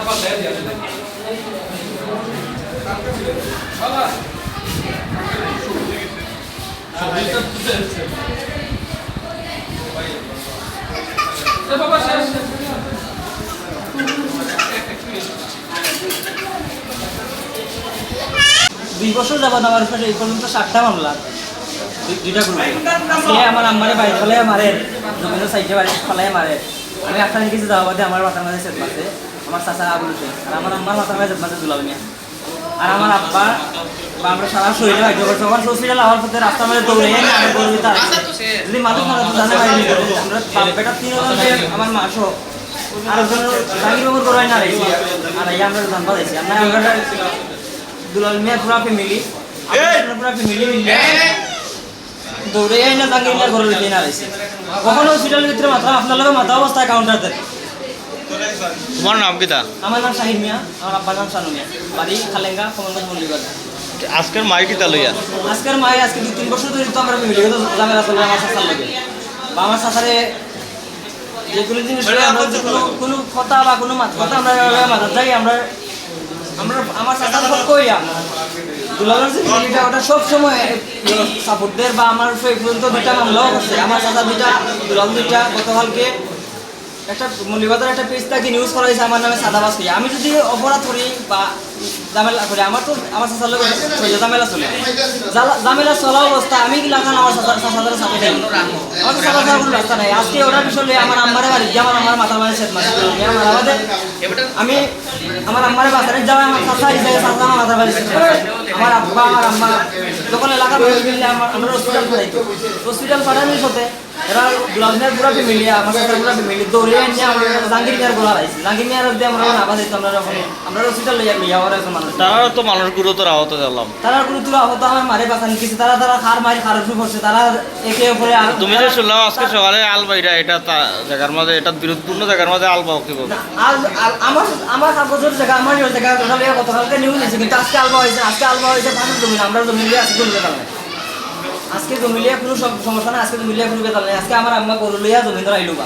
দুই বছর যাবত আমার উপরে এই পর্যন্ত 7টা মামলা, দুইটা গ্রুপে। সে আমার আম্মারে বাড়ি ফেলে মারে, জমিনের সাইডে বাড়ি ফেলাই মারে। আমি 8টা কিছু যাওয়া বাদে আমার মাথার মাঝে সেট মারছে আমার চাচা আবুল হোসেন, আর আমার আম্মার মাথার মাঝে সেট মারছে দুলাল মিয়া। আর আমার আব্বা বা আমরা সারা শরীরে ভাগ্য করছি। আমার হসপিটাল আমার পথে রাস্তার মধ্যে দৌড়ে আমি গর্বিত আছি। যদি মানুষ মারা তো জানে বাইরে আমরা বাপ বেটা 3 জন, আমার মা সহ আরেকজন জাহির বাবুর গড়াই না রাইছি। আর এই আমরা জানবা যাইছি আমরা দুলাল মিয়া পুরা ফ্যামিলি মিলে দৌড়ে না জাহির মিয়ার ঘরের ভিতরে না রাইছি। কখনো হসপিটালের ভিতরে মাথা আপনার লোক মাথা অবস্থায় কাউন্টার দেয়। তোমার নাম কি তা? আমার নাম শাহিদ মিয়া, আমার আব্বার নাম শানু মিয়া, বাড়ি খালেঙ্গা, কমলগঞ্জ মল্লিকগঞ্জ। আজকের মাই কি তা লইয়া? আজকের মায়ের আজকে 2-3 বছর ধরে তো আমরা ফ্যামিলিগত ঝামেলা চলে আমার চাচার লগে বা আমার চাচারে যে কোনো জিনিস আমরা কোনো কথা বা কোনো কথা আমরা মাথার যাই আমরা আমার চাচার ফোন কইয়া দুলালের যে ফ্যামিলিটা ওটা সব সময় সাপোর্ট দেয় বা আমার এই পর্যন্ত 2টা মামলাও আছে। আমার চাচা 2টা, দুলাল 2টা। গতকালকে একটা মল্লিকবাজার একটা পেজ থেকে নিউজ করা হয়েছে আমার নামে সাদাবাস করি। আমি যদি অপরাধ করি বা ঝামেলা করি, আমার তো আমার চাচার লোক ঝামেলা চলে, ঝামেলা চলা অবস্থা আমি কি লাগান আমার চাচাদের সাথে যাই। আমার তো চাচা যাওয়ার কোনো রাস্তা নাই। আজকে ওটার বিষয়ে আমার আম্মারে বাড়ি গিয়ে আমার আম্মার মাথার মাঝে সেট মারছে। আমার আমাদের আমি আমার আম্মারে বাজারে যাওয়া আমার চাচা হিসেবে চাচা আমার মাথার বাড়ি সেট মারছে। আমার আব্বা আমার আম্মা যখন এলাকার মিললে আমরা হসপিটাল পাঠাইতো, হসপিটাল পাঠানোর সাথে এরা গ্লাসনের পুরা ফ্যামিলি আমার সাথে পুরা ফ্যামিলি দৌড়ে এনে আমরা জাহাঙ্গীর মিয়ার গোলা রাইছি। জাহাঙ্গীর মিয়ার দিয়ে আমরা আবাদ দিতাম আমরা হসপিটাল লইয়া হওয়ার একজন মানুষ। তারা তো মানুষ গুরুতর আহত দেখলাম। তারা গুরুতর আহত আমার মারে বাঁচানি কিছু, তারা খার মারি খার শুরু করছে। তারা একে অপরে তুমি যে শুনলাম আজকে সকালে আলবাইরা এটা জায়গার মাঝে, এটা বিরোধপূর্ণ জায়গার মাঝে আলবাও কি বলবো? আমার কাগজের জায়গা আমার জায়গা গতকালকে নিউজ হয়েছে, কিন্তু আজকে আলবা হয়েছে। আজকে আলবা হয়েছে পাশের জমি, আমরা জমি নিয়ে আজকে জমি বেতাল নাই। আজকে জমি লিয়ে কোনো সমস্যা নাই, আজকে জমি লিয়ে কোনো বেতাল নাই। আজকে আমার আম্মা গরু লইয়া জমি ধরা আইলো বা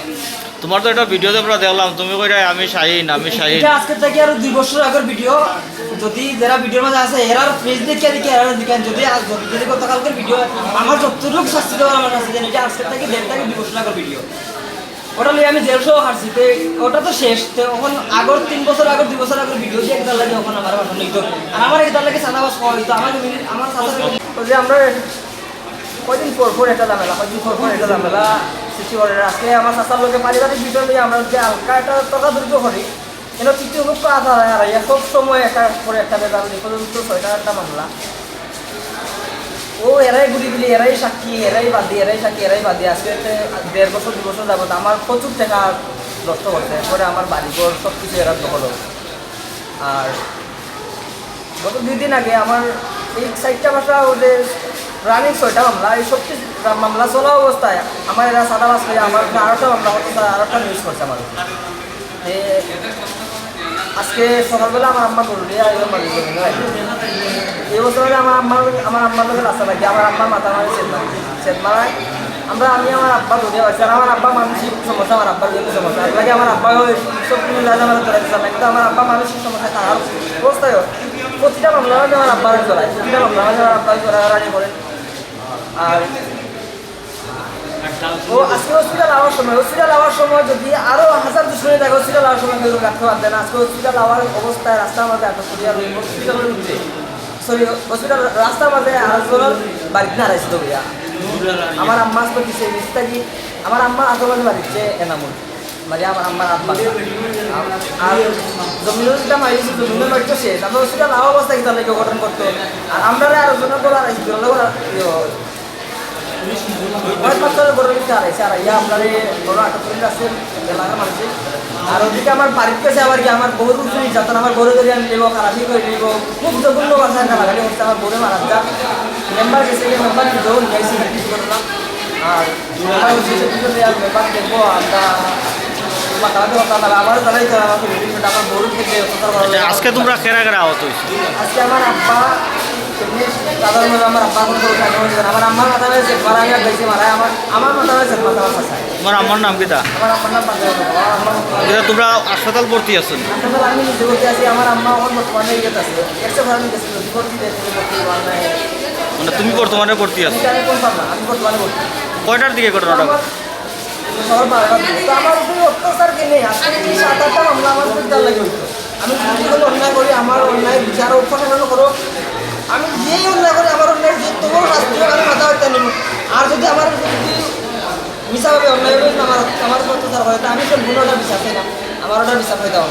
তোমার তো একটা ভিডিওতে পুরো দেখলাম তুমি কইরা আমি শাহিন। এটা আজকে থেকে আর 2 বছর আগের ভিডিও। যদি যারা ভিডিওর মাঝে আছে এরার ফেস দেখে এরা দেখেন, যদি গতকালকের ভিডিও আমার যতটুকু শাস্তি দেওয়ার আমার কাছে জানি, এটা আজকে থেকে 2 বছর আগের ভিডিও। ওটা লিয়ে আমি 150 হারছি, ওটা তো শেষ। তখন আগর 3 বছর আগের 2 বছর আগের ভিডিও দিয়ে একদার লাগে ওখন আমার বাসা নিত। আর আমার একদার লাগে সাদাবাস খাওয়া হইতো। আমার সাথে আমরা কয়দিন পর একটা ঝামেলা, একটা ঝামেলা সৃষ্টি করে। আজকে আমার চাচার লোকে পারিবারিক বিষয় নিয়ে আমরা যে হালকা একটা টাকা দ্রুত করি, কিন্তু তৃতীয় খুব আধা হারাইয়া সব সময় একটা পরে একটা বেদাল পর্যন্ত 6টা মামলা। ও এরাই ঘুরি গুলি, এরাই সাক্ষী, এরাই বাদী, এরাই সাক্ষী, এরাই বাদী। আজকে 1.5 বছর 2 বছর যাবত আমার প্রচুর টাকা নষ্ট করছে। এরপরে আমার বাড়িঘর সব কিছু এরা দখল হবে। আর গত 2 দিন আগে আমার এই 4টা বাসা ওদের রানিং 6টা মামলা, এই সব মামলা চলা অবস্থায় আমার এরা সাদাবাস হয়ে আমার 12টা মামলা হতো, 12টা নিউজ করছে আমার। আজকে সকালবেলা আমার আম্মা করল এই বছরে আমার আম্মার লোকের রাস্তা থাকি, আমার আব্বা মাথা মারে সেট মারায় আমি আমার আব্বা ধরে পাচ্ছি। আর আমার আব্বা মানসিক সমস্যা, আমার আব্বার জন্য সমস্যা লাগে আমার আব্বা সব কিছু লাগামালা ধরে দিচ্ছিলাম, কিন্তু আমার আব্বা মানসিক সমস্যা তার অবস্থায় প্রতিটা মামলা আমার আব্বার চড়ায়, প্রতিটা মামলা আমার আব্বার চড়াড়ি করেন। আর ও আজকে হসপিটাল আওয়ার সময় যদি আরো 1000-200 টাকা হসপিটাল আওয়ার সময় কেউ রাখতে পারতেন। আজকে হসপিটাল আওয়ার অবস্থায় রাস্তার মাঝে আটক করিয়া হসপিটালের মধ্যে হসপিটাল রাস্তার মাঝে আরেকজনের বাড়িতে হারাইছিল ভাইয়া। আমার আম্মা আসবে কিসে মিস্তাকি, আমার আম্মা আশেপাশে বাড়িতে এনামুল মানে আমার আম্মার আব্বা। আর জমিনটা মারিয়েছি, জমিনের বাড়িতে শেষ। আমরা হসপিটাল আওয়ার অবস্থায় তাহলে কেউ গঠন করতো। আর আমরা আরেকজনের করে হারাইছি, অনেক মাত্রার গরু দিতে হারাইছে। আর ইয়া আপনার গরু আটক করে আসছেন এলাকার মানুষের। আর ওদিকে আমার বাড়ির কাছে আবার কি আমার গরু নির্যাতন, আমার গরু ধরে আমি নেব, খারাপি করে নেব, খুব জঘন্য ভাষায় গালাগালি হচ্ছে। আমার গরু মারা যা মেম্বার গেছে, মেম্বার নিজেও নিয়েছি কিছু করলাম। আর মেম্বার দেখবো আমরা আমার জানাই আমার গরু থেকে আজকে তোমরা কেরা কেরা আহত হয়েছে? আজকে আমার আব্বা সাধারণভাবে আমার আব্বা এখন করে থাকে আমার আম্মার মাথা হয়েছে মারা আমি গেছি মারা আমার মাথা হয়েছে মাথা আমার কাছে তোমার আম্মার নাম কিতা আমার আম্মার নাম পাঞ্জাব আমার এটা তোমরা হাসপাতাল ভর্তি আছেন আসলে আমি নিজে বলতে আছি আমার আম্মা এখন বর্তমানে ইয়েতে আছে একশো ভাড়া নিতে ভর্তি মানে তুমি বর্তমানে ভর্তি আছো আমি বলতাম না আমি বর্তমানে ভর্তি কয়টার দিকে ঘটনাটা ঘটে? শহর বারোটা তো আমার উপরে অত্যাচার কে নেই আজকে কি 7-8টা মামলা আমার উপরে তার লাগে হইতো আমি যদি কোনো অন্যায় করি আমার অন্যায় বিচার উপসংহার করো আমি যেই অন্যায় করি আমার অন্যায় যে তোমার শাস্তি হোক আমি মাথা হত্যা নেব আর যদি আমার যদি মিশাভাবে অন্যায় হবে আমার অত্যাচার হয় তা আমি সম্পূর্ণ ওটা বিশ্বাস না আমার ওটা বিশ্বাস হয়ে দেওয়া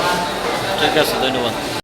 ঠিক আছে ধন্যবাদ